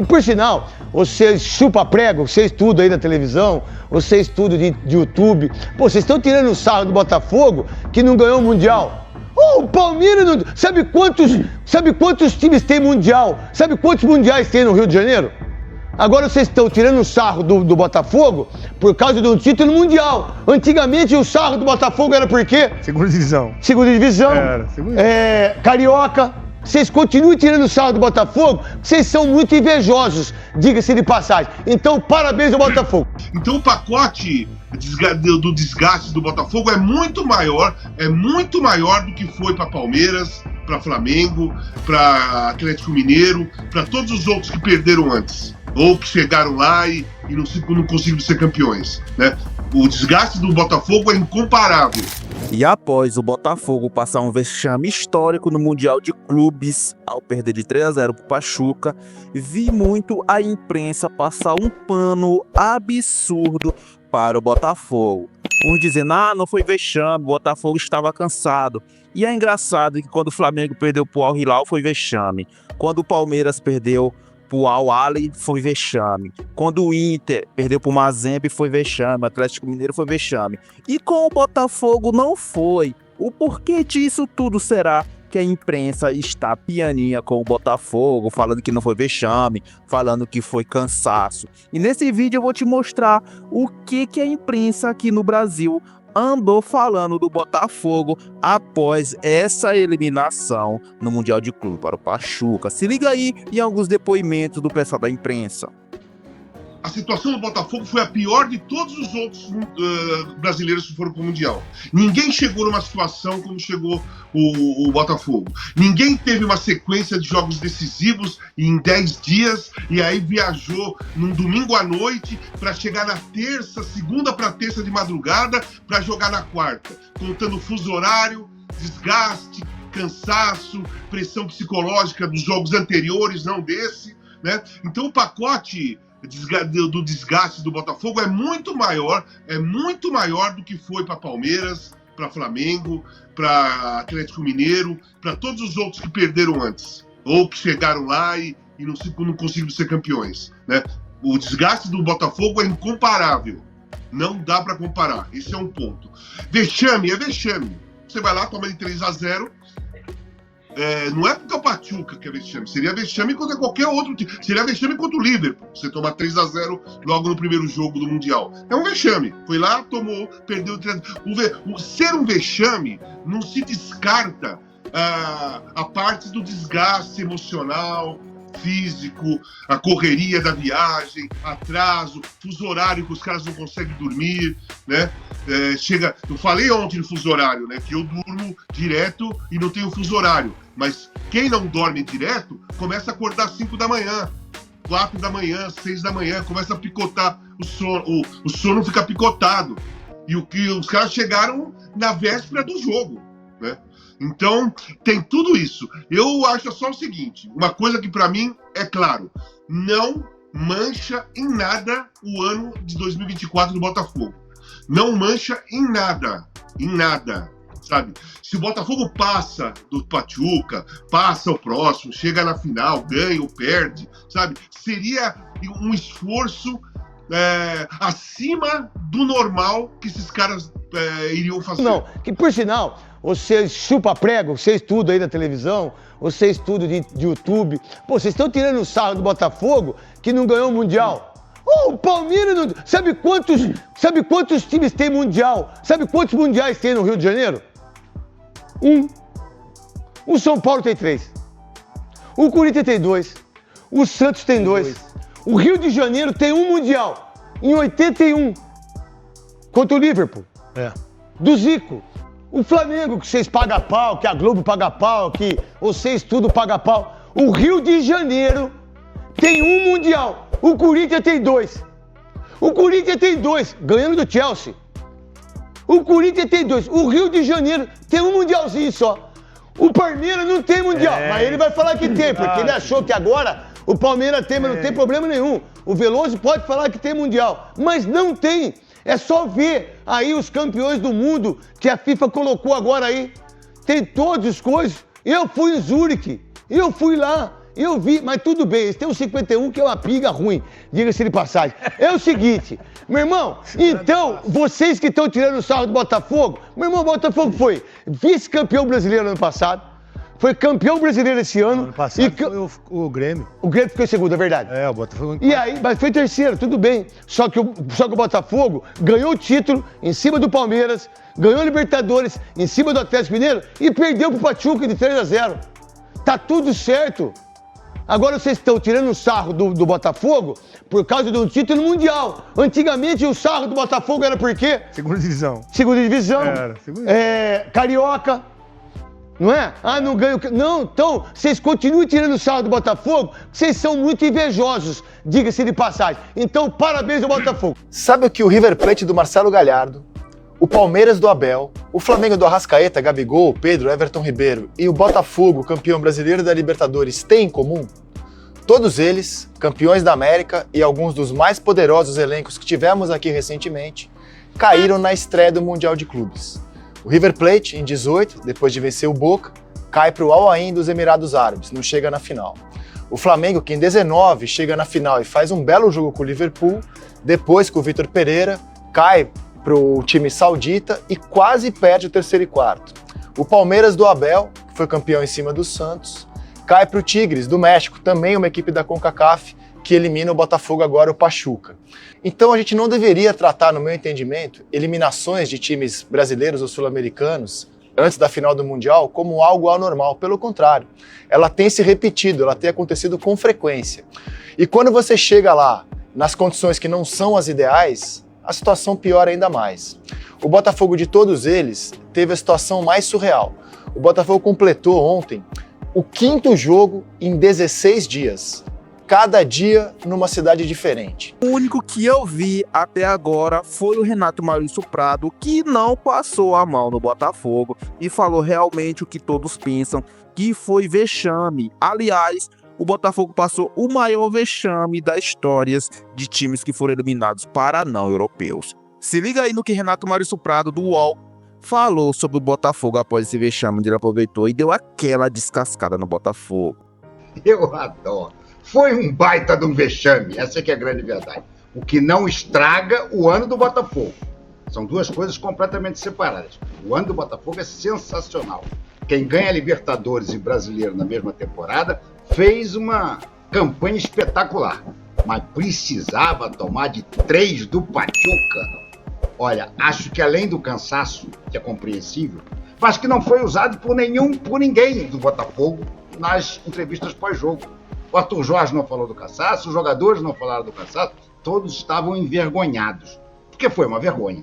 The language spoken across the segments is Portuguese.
Que, por sinal, vocês chupa prego, vocês tudo aí da televisão, vocês tudo de YouTube. Pô, vocês estão tirando o sarro do Botafogo que não ganhou o Mundial. O Palmeiras não... Sabe quantos times tem Mundial? Sabe quantos Mundiais tem no Rio de Janeiro? Agora vocês estão tirando o sarro do Botafogo por causa de um título mundial. Antigamente o sarro do Botafogo era por quê? Segunda divisão. Segunda divisão. Carioca. Vocês continuam tirando o sarro do Botafogo, vocês são muito invejosos, diga-se de passagem. Então, parabéns ao Botafogo. Então o pacote do desgaste do Botafogo é muito maior do que foi para Palmeiras, para Flamengo, para Atlético Mineiro, para todos os outros que perderam antes, ou que chegaram lá e não conseguiram ser campeões, né? O desgaste do Botafogo é incomparável. E após o Botafogo passar um vexame histórico no Mundial de Clubes, ao perder de 3-0 para o Pachuca, vi muito a imprensa passar um pano absurdo para o Botafogo. Uns dizendo, não foi vexame, o Botafogo estava cansado. E é engraçado que quando o Flamengo perdeu para o Al Hilal foi vexame. Quando o Palmeiras perdeu pro Al-Ahly foi vexame. Quando o Inter perdeu pro Mazembe foi vexame. O Atlético Mineiro foi vexame. E com o Botafogo não foi. O porquê disso tudo será que a imprensa está pianinha com o Botafogo, falando que não foi vexame, falando que foi cansaço. E nesse vídeo eu vou te mostrar o que a imprensa aqui no Brasil andou falando do Botafogo após essa eliminação no Mundial de Clube para o Pachuca. Se liga aí em alguns depoimentos do pessoal da imprensa. A situação do Botafogo foi a pior de todos os outros brasileiros que foram para o Mundial. Ninguém chegou numa situação como chegou o Botafogo. Ninguém teve uma sequência de jogos decisivos em 10 dias e aí viajou num domingo à noite para chegar na terça, segunda para terça de madrugada, para jogar na quarta, contando fuso horário, desgaste, cansaço, pressão psicológica dos jogos anteriores, não desse, né? Então o pacote do desgaste do Botafogo é muito maior do que foi para Palmeiras, para Flamengo, para Atlético Mineiro, para todos os outros que perderam antes, ou que chegaram lá e não conseguiram ser campeões, né? O desgaste do Botafogo é incomparável, não dá para comparar, esse é um ponto. Vexame é vexame, você vai lá, toma de 3-0, não é porque é o Pachuca que é vexame, seria vexame contra qualquer outro time, seria vexame contra o Liverpool, você tomar 3-0 logo no primeiro jogo do Mundial. É um vexame, foi lá, tomou, perdeu 3-0. Ser um vexame não se descarta a parte do desgaste emocional, físico, a correria da viagem, atraso, fuso horário que os caras não conseguem dormir, né? Eu falei ontem no fuso horário, né? Que eu durmo direto e não tenho fuso horário. Mas quem não dorme direto começa a acordar às 5 da manhã, 4 da manhã, 6 da manhã, começa a picotar o sono, o sono fica picotado. E os caras chegaram na véspera do jogo, né? Então, tem tudo isso. Eu acho só o seguinte, uma coisa que para mim é claro, não mancha em nada o ano de 2024 do Botafogo. Não mancha em nada, sabe? Se o Botafogo passa do Pachuca, passa o próximo, chega na final, ganha ou perde, sabe? Seria um esforço acima do normal que esses caras iriam fazer. Não, que por sinal, vocês chupa prego, vocês tudo aí da televisão, vocês tudo de YouTube. Pô, vocês estão tirando o sarro do Botafogo que não ganhou o Mundial. O Palmeiras não... Sabe quantos times tem Mundial? Sabe quantos Mundiais tem no Rio de Janeiro? O São Paulo tem 3. O Corinthians tem 2. O Santos tem 2. O Rio de Janeiro tem um Mundial. Em 81. Contra o Liverpool. Do Zico. O Flamengo, que vocês pagam pau, que a Globo paga pau, que vocês tudo pagam pau. O Rio de Janeiro tem um Mundial. O Corinthians tem 2. O Corinthians tem 2, ganhando do Chelsea. O Corinthians tem 2. O Rio de Janeiro tem um Mundialzinho só. O Palmeiras não tem Mundial, mas ele vai falar que tem, porque ele achou que agora o Palmeiras tem, mas não tem problema nenhum. O Veloso pode falar que tem Mundial, mas não tem. É só ver aí os campeões do mundo que a FIFA colocou agora aí. Tem todas as coisas. Eu fui em Zurique, eu fui lá. Eu vi, mas tudo bem, eles têm um 51 que é uma pinga ruim, diga-se de passagem. É o seguinte, meu irmão, então, vocês que estão tirando o sarro do Botafogo, meu irmão, o Botafogo foi vice-campeão brasileiro ano passado, foi campeão brasileiro esse ano. Ano passado foi o Grêmio. O Grêmio ficou em segundo, é verdade. É, o Botafogo. E aí, mas foi terceiro, tudo bem. Só que o Botafogo ganhou o título em cima do Palmeiras, ganhou a Libertadores em cima do Atlético Mineiro e perdeu pro Pachuca de 3-0. Tá tudo certo. Agora vocês estão tirando o sarro do Botafogo por causa de um título mundial. Antigamente o sarro do Botafogo era por quê? Segunda divisão. Segunda divisão. Era, segunda divisão. Carioca. Não é? Ah, não ganho. Não, então, vocês continuem tirando o sarro do Botafogo, vocês são muito invejosos, diga-se de passagem. Então, parabéns ao Botafogo. Sabe o que o River Plate do Marcelo Galhardo, o Palmeiras do Abel, o Flamengo do Arrascaeta, Gabigol, Pedro, Everton Ribeiro e o Botafogo, campeão brasileiro da Libertadores, têm em comum? Todos eles, campeões da América e alguns dos mais poderosos elencos que tivemos aqui recentemente, caíram na estreia do Mundial de Clubes. O River Plate, em 18, depois de vencer o Boca, cai para o Al Ain dos Emirados Árabes, não chega na final. O Flamengo, que em 19 chega na final e faz um belo jogo com o Liverpool, depois com o Vitor Pereira, cai para o time saudita e quase perde o terceiro e quarto. O Palmeiras do Abel, que foi campeão em cima do Santos, cai para o Tigres do México, também uma equipe da CONCACAF, que elimina o Botafogo agora, o Pachuca. Então a gente não deveria tratar, no meu entendimento, eliminações de times brasileiros ou sul-americanos antes da final do Mundial como algo anormal. Pelo contrário, ela tem se repetido, ela tem acontecido com frequência. E quando você chega lá, nas condições que não são as ideais, a situação piora ainda mais. O Botafogo de todos eles teve a situação mais surreal. O Botafogo completou ontem o 5º jogo em 16 dias. Cada dia numa cidade diferente. O único que eu vi até agora foi o Renato Maurício Prado, que não passou a mão no Botafogo e falou realmente o que todos pensam, que foi vexame. Aliás, o Botafogo passou o maior vexame da história de times que foram eliminados para não europeus. Se liga aí no que Renato Maurício Prado, do UOL, falou sobre o Botafogo após esse vexame, onde ele aproveitou e deu aquela descascada no Botafogo. Eu adoro. Foi um baita de um vexame, essa que é a grande verdade. O que não estraga o ano do Botafogo. São duas coisas completamente separadas. O ano do Botafogo é sensacional. Quem ganha Libertadores e Brasileiro na mesma temporada fez uma campanha espetacular. Mas precisava tomar de 3 do Pachuca. Olha, acho que além do cansaço, que é compreensível, mas que não foi usado por ninguém do Botafogo nas entrevistas pós-jogo. O Arthur Jorge não falou do cansaço, os jogadores não falaram do cansaço, todos estavam envergonhados. Porque foi uma vergonha.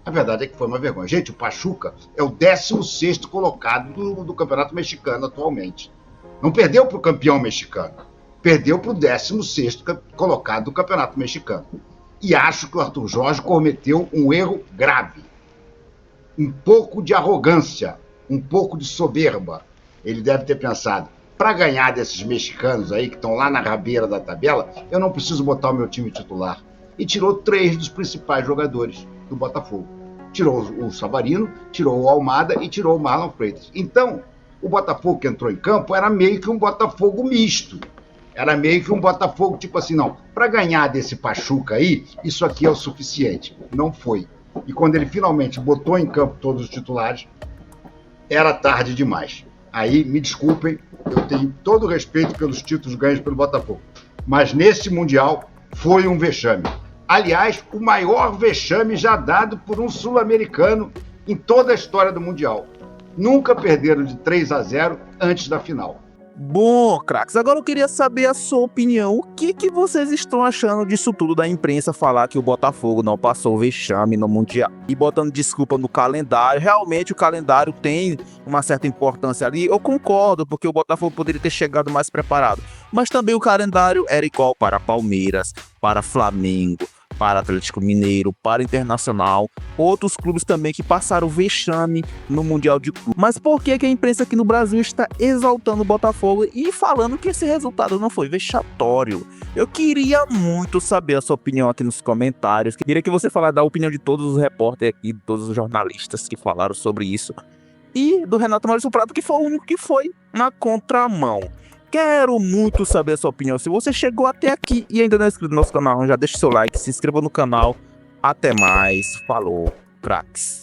A verdade é que foi uma vergonha. Gente, o Pachuca é o 16º colocado do Campeonato Mexicano atualmente. Não perdeu para o campeão mexicano, perdeu para o 16º colocado do Campeonato Mexicano. E acho que o Arthur Jorge cometeu um erro grave. Um pouco de arrogância, um pouco de soberba. Ele deve ter pensado, para ganhar desses mexicanos aí que estão lá na rabeira da tabela, eu não preciso botar o meu time titular. E tirou 3 dos principais jogadores do Botafogo. Tirou o Savarino, tirou o Almada e tirou o Marlon Freitas. Então, o Botafogo que entrou em campo era meio que um Botafogo misto. Era meio que um Botafogo tipo assim, não, para ganhar desse Pachuca aí, isso aqui é o suficiente. Não foi. E quando ele finalmente botou em campo todos os titulares, era tarde demais. Aí, me desculpem, eu tenho todo o respeito pelos títulos ganhos pelo Botafogo. Mas nesse Mundial foi um vexame. Aliás, o maior vexame já dado por um sul-americano em toda a história do Mundial. Nunca perderam de 3-0 antes da final. Bom, craques, agora eu queria saber a sua opinião. O que vocês estão achando disso tudo da imprensa falar que o Botafogo não passou o vexame no Mundial e botando desculpa no calendário? Realmente o calendário tem uma certa importância ali. Eu concordo, porque o Botafogo poderia ter chegado mais preparado. Mas também o calendário era igual para Palmeiras, para Flamengo, para Atlético Mineiro, para Internacional, outros clubes também que passaram vexame no Mundial de Clubes. Mas por que a imprensa aqui no Brasil está exaltando o Botafogo e falando que esse resultado não foi vexatório? Eu queria muito saber a sua opinião aqui nos comentários. Queria que você falasse da opinião de todos os repórteres aqui, de todos os jornalistas que falaram sobre isso. E do Renato Maurício Prado, que foi o único que foi na contramão. Quero muito saber a sua opinião. Se você chegou até aqui e ainda não é inscrito no nosso canal, já deixa o seu like, se inscreva no canal. Até mais. Falou, craques.